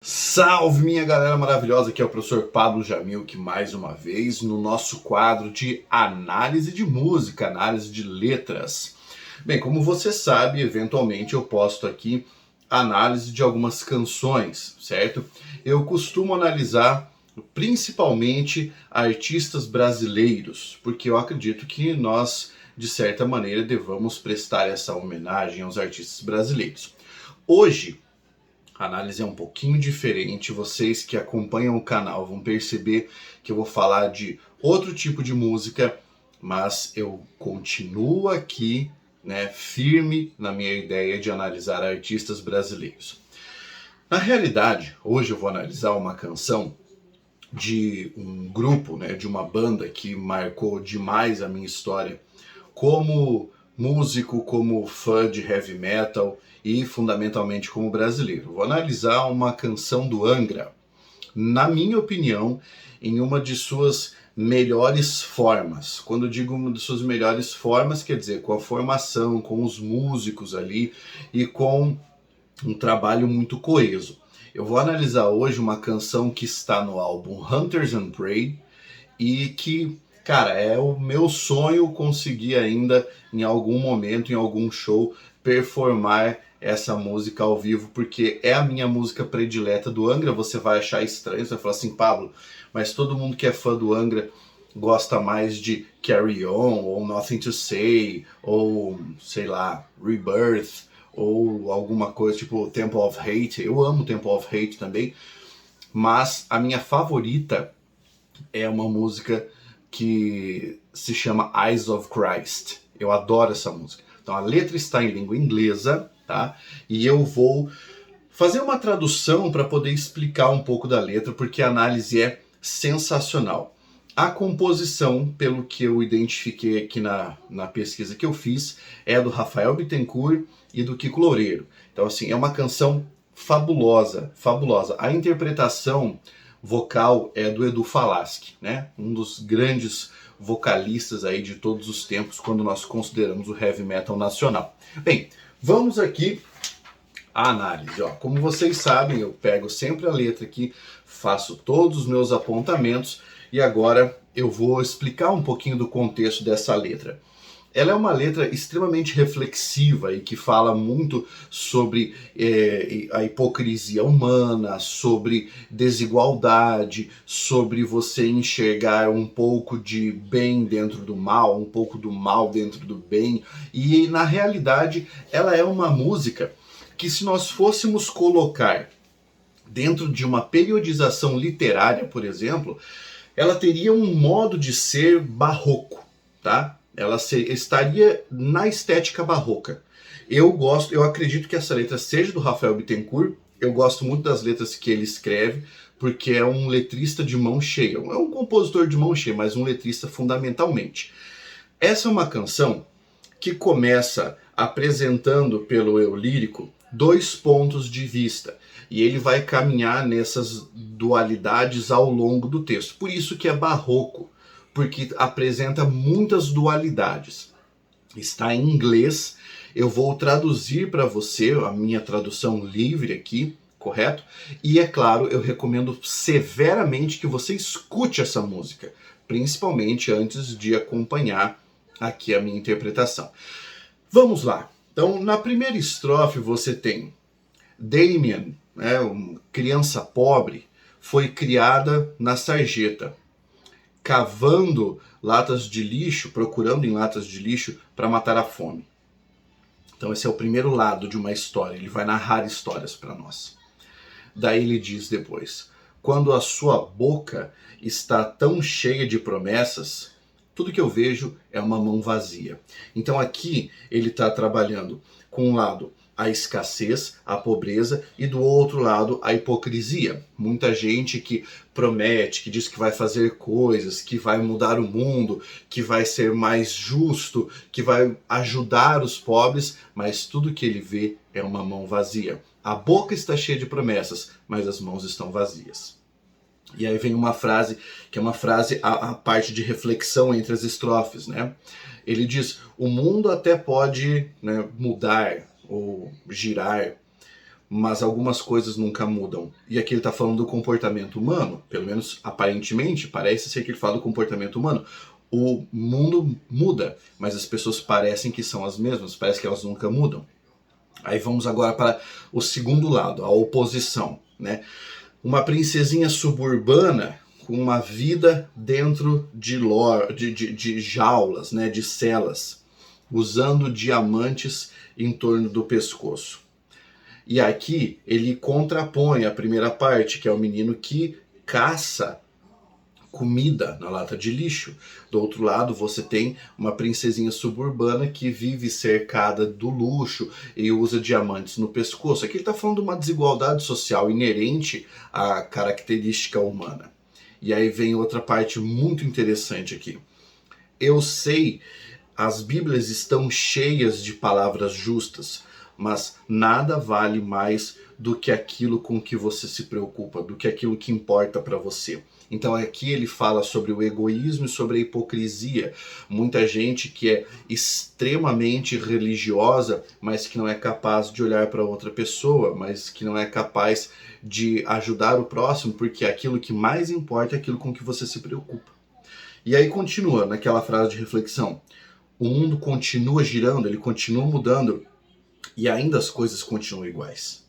Salve minha galera maravilhosa, aqui é o professor Pablo Jamil, mais uma vez no nosso quadro de análise de música, análise de letras. Bem, como você sabe, eventualmente eu posto aqui análise de algumas canções, certo? Eu costumo analisar principalmente artistas brasileiros, porque eu acredito que nós, de certa maneira, devamos prestar essa homenagem aos artistas brasileiros. Hoje, a análise é um pouquinho diferente, vocês que acompanham o canal vão perceber que eu vou falar de outro tipo de música, mas eu continuo aqui, firme na minha ideia de analisar artistas brasileiros. Na realidade, hoje eu vou analisar uma canção de um grupo, de uma banda que marcou demais a minha história como músico, como fã de heavy metal e fundamentalmente como brasileiro. Vou analisar uma canção do Angra, na minha opinião, em uma de suas melhores formas. Quando eu digo uma de suas melhores formas, quer dizer com a formação, com os músicos ali e com um trabalho muito coeso. Eu vou analisar hoje uma canção que está no álbum Hunters and Prey e que, cara, é o meu sonho conseguir ainda em algum momento, em algum show, performar essa música ao vivo, porque é a minha música predileta do Angra. Você vai achar estranho, você vai falar assim, Pablo, mas todo mundo que é fã do Angra gosta mais de Carry On, ou Nothing to Say, ou, sei lá, Rebirth, ou alguma coisa tipo Temple of Hate. Eu amo Temple of Hate também, mas a minha favorita é uma música que se chama Eyes of Christ. Eu adoro essa música. Então a letra está em língua inglesa, tá? E eu vou fazer uma tradução para poder explicar um pouco da letra, porque a análise é sensacional. A composição, pelo que eu identifiquei aqui na pesquisa que eu fiz, é do Rafael Bittencourt e do Kiko Loureiro. Então, assim, é uma canção fabulosa, fabulosa. A interpretação vocal é do Edu Falaschi, né? Um dos grandes vocalistas aí de todos os tempos, quando nós consideramos o heavy metal nacional. Bem, vamos aqui à análise. Ó, como vocês sabem, eu pego sempre a letra aqui, faço todos os meus apontamentos e agora eu vou explicar um pouquinho do contexto dessa letra. Ela é uma letra extremamente reflexiva e que fala muito sobre a hipocrisia humana, sobre desigualdade, sobre você enxergar um pouco de bem dentro do mal, um pouco do mal dentro do bem. E na realidade ela é uma música que, se nós fôssemos colocar dentro de uma periodização literária, por exemplo, ela teria um modo de ser barroco, tá? Ela estaria na estética barroca. Eu acredito que essa letra seja do Rafael Bittencourt. Eu gosto muito das letras que ele escreve, porque é um letrista de mão cheia. É um compositor de mão cheia, mas um letrista fundamentalmente. Essa é uma canção que começa apresentando pelo eu lírico dois pontos de vista. E ele vai caminhar nessas dualidades ao longo do texto. Por isso que é barroco, porque apresenta muitas dualidades. Está em inglês, eu vou traduzir para você, a minha tradução livre aqui, correto? E é claro, eu recomendo severamente que você escute essa música, principalmente antes de acompanhar aqui a minha interpretação. Vamos lá. Então, na primeira estrofe você tem Damien, uma criança pobre, foi criada na sarjeta, cavando latas de lixo, procurando em latas de lixo para matar a fome. Então esse é o primeiro lado de uma história, ele vai narrar histórias para nós. Daí ele diz depois, quando a sua boca está tão cheia de promessas, tudo que eu vejo é uma mão vazia. Então aqui ele está trabalhando com um lado a escassez, a pobreza, e do outro lado a hipocrisia. Muita gente que promete, que diz que vai fazer coisas, que vai mudar o mundo, que vai ser mais justo, que vai ajudar os pobres, mas tudo que ele vê é uma mão vazia. A boca está cheia de promessas, mas as mãos estão vazias. E aí vem uma frase, que é uma frase, a parte de reflexão entre as estrofes, né? Ele diz, o mundo até pode, mudar ou girar, mas algumas coisas nunca mudam. E aqui ele está falando do comportamento humano, pelo menos aparentemente, parece ser que ele fala do comportamento humano. O mundo muda, mas as pessoas parecem que são as mesmas, parece que elas nunca mudam. Aí vamos agora para o segundo lado, a oposição, né? Uma princesinha suburbana com uma vida dentro de jaulas, né, de celas, usando diamantes em torno do pescoço. E aqui ele contrapõe a primeira parte, que é o menino que caça comida na lata de lixo. Do outro lado, você tem uma princesinha suburbana que vive cercada do luxo e usa diamantes no pescoço. Aqui ele está falando de uma desigualdade social inerente à característica humana. E aí vem outra parte muito interessante aqui. Eu sei, as Bíblias estão cheias de palavras justas, mas nada vale mais do que aquilo com que você se preocupa, do que aquilo que importa para você. Então aqui ele fala sobre o egoísmo e sobre a hipocrisia. Muita gente que é extremamente religiosa, mas que não é capaz de olhar para outra pessoa, mas que não é capaz de ajudar o próximo, porque aquilo que mais importa é aquilo com que você se preocupa. E aí continua naquela frase de reflexão. O mundo continua girando, ele continua mudando, e ainda as coisas continuam iguais.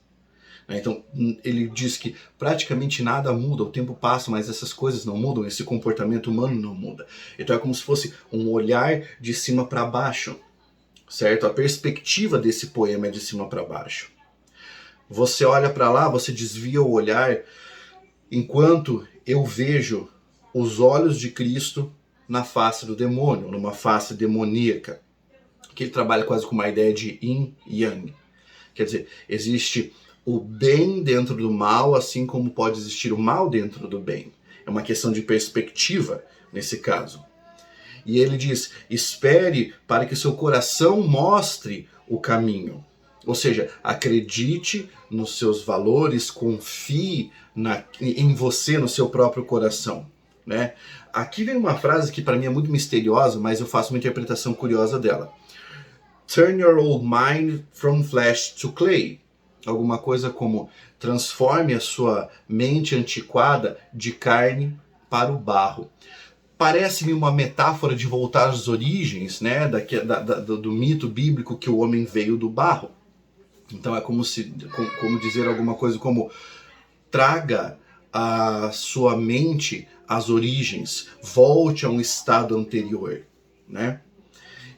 Então ele diz que praticamente nada muda, o tempo passa, mas essas coisas não mudam, esse comportamento humano não muda. Então é como se fosse um olhar de cima para baixo, certo? A perspectiva desse poema é de cima para baixo. Você olha para lá, você desvia o olhar, enquanto eu vejo os olhos de Cristo na face do demônio, numa face demoníaca. Que ele trabalha quase com uma ideia de yin e yang. Quer dizer, existe o bem dentro do mal, assim como pode existir o mal dentro do bem. É uma questão de perspectiva, nesse caso. E ele diz, espere para que o seu coração mostre o caminho. Ou seja, acredite nos seus valores, confie em você, no seu próprio coração. Né? Aqui vem uma frase que para mim é muito misteriosa, mas eu faço uma interpretação curiosa dela. Turn your old mind from flesh to clay. Alguma coisa como transforme a sua mente antiquada de carne para o barro. Parece-me uma metáfora de voltar às origens, né, do mito bíblico que o homem veio do barro. Então é como dizer alguma coisa como traga a sua mente às origens, volte a um estado anterior, né?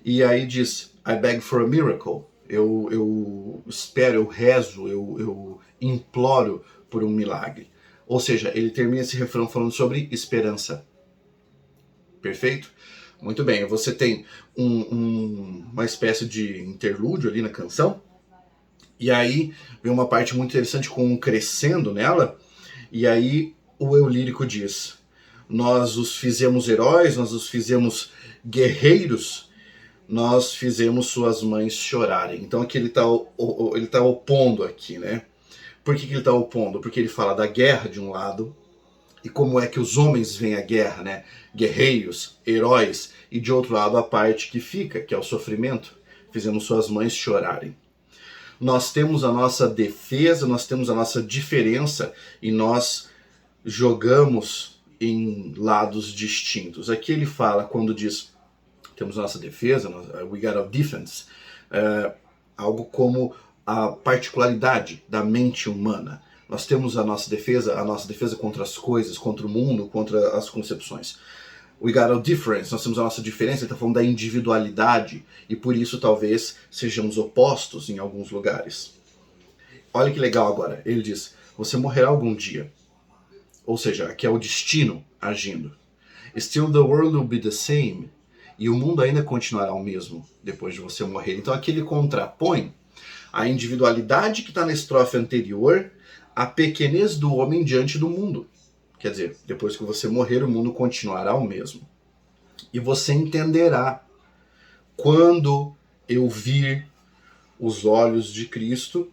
E aí diz, I beg for a miracle. Eu espero, eu rezo, eu imploro por um milagre. Ou seja, ele termina esse refrão falando sobre esperança. Perfeito? Muito bem, você tem uma espécie de interlúdio ali na canção. E aí vem uma parte muito interessante com um crescendo nela. E aí o eu lírico diz, nós os fizemos heróis, nós os fizemos guerreiros, nós fizemos suas mães chorarem. Então aqui ele tá opondo aqui, né? Por que ele está opondo? Porque ele fala da guerra de um lado, e como é que os homens veem a guerra, né? Guerreiros, heróis, e de outro lado a parte que fica, que é o sofrimento. Fizemos suas mães chorarem. Nós temos a nossa defesa, nós temos a nossa diferença, e nós jogamos em lados distintos. Aqui ele fala, quando diz temos nossa defesa, we got our defense, algo como a particularidade da mente humana. Nós temos a nossa defesa contra as coisas, contra o mundo, contra as concepções. We got our difference, nós temos a nossa diferença, ele está falando da individualidade, e por isso talvez sejamos opostos em alguns lugares. Olha que legal agora, ele diz, você morrerá algum dia. Ou seja, aqui é o destino agindo. Still the world will be the same. E o mundo ainda continuará o mesmo depois de você morrer. Então aqui ele contrapõe a individualidade que está na estrofe anterior à pequenez do homem diante do mundo. Quer dizer, depois que você morrer, o mundo continuará o mesmo. E você entenderá quando eu vir os olhos de Cristo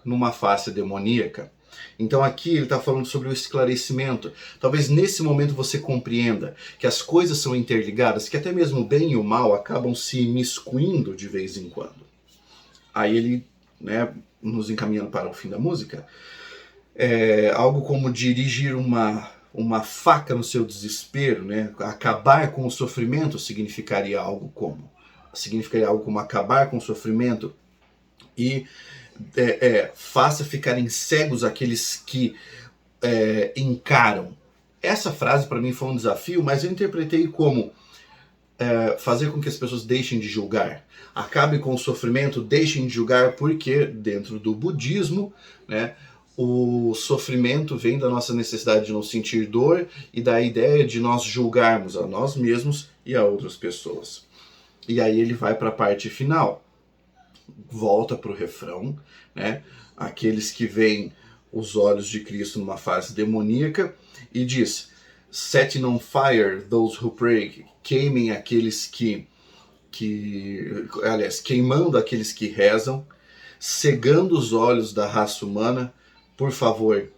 numa face demoníaca. Então aqui ele está falando sobre o esclarecimento. Talvez nesse momento você compreenda que as coisas são interligadas, que até mesmo o bem e o mal acabam se imiscuindo de vez em quando. Aí ele, né, nos encaminhando para o fim da música, algo como dirigir uma faca no seu desespero, né? Acabar com o sofrimento significaria algo como acabar com o sofrimento e faça ficarem cegos aqueles que encaram. Essa frase para mim foi um desafio, mas eu interpretei como fazer com que as pessoas deixem de julgar. Acabe com o sofrimento, deixem de julgar, porque dentro do budismo, né, o sofrimento vem da nossa necessidade de não sentir dor e da ideia de nós julgarmos a nós mesmos e a outras pessoas. E aí ele vai para a parte final, volta para o refrão, né? Aqueles que veem os olhos de Cristo numa fase demoníaca, e diz: setting on fire those who pray, queimem aqueles queimando aqueles que rezam, cegando os olhos da raça humana. Por favor,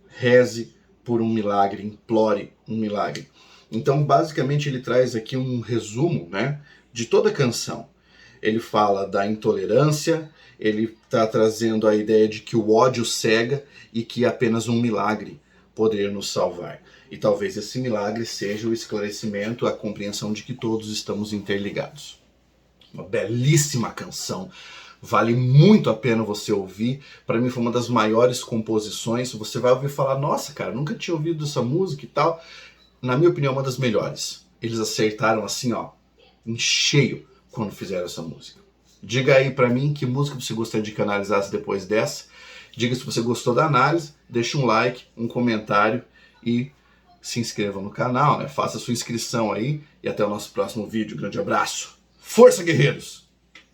reze por um milagre, implore um milagre. Então, basicamente, ele traz aqui um resumo, né, de toda a canção. Ele fala da intolerância, ele está trazendo a ideia de que o ódio cega e que apenas um milagre poderia nos salvar. E talvez esse milagre seja o esclarecimento, a compreensão de que todos estamos interligados. Uma belíssima canção. Vale muito a pena você ouvir. Para mim foi uma das maiores composições. Você vai ouvir falar: nossa, cara, nunca tinha ouvido essa música e tal. Na minha opinião, uma das melhores. Eles acertaram assim, ó, em cheio quando fizeram essa música. Diga aí para mim que música você gostaria de que eu analisasse depois dessa. Diga se você gostou da análise, deixa um like, um comentário e se inscreva no canal, né? Faça sua inscrição aí e até o nosso próximo vídeo. Grande abraço. Força, guerreiros!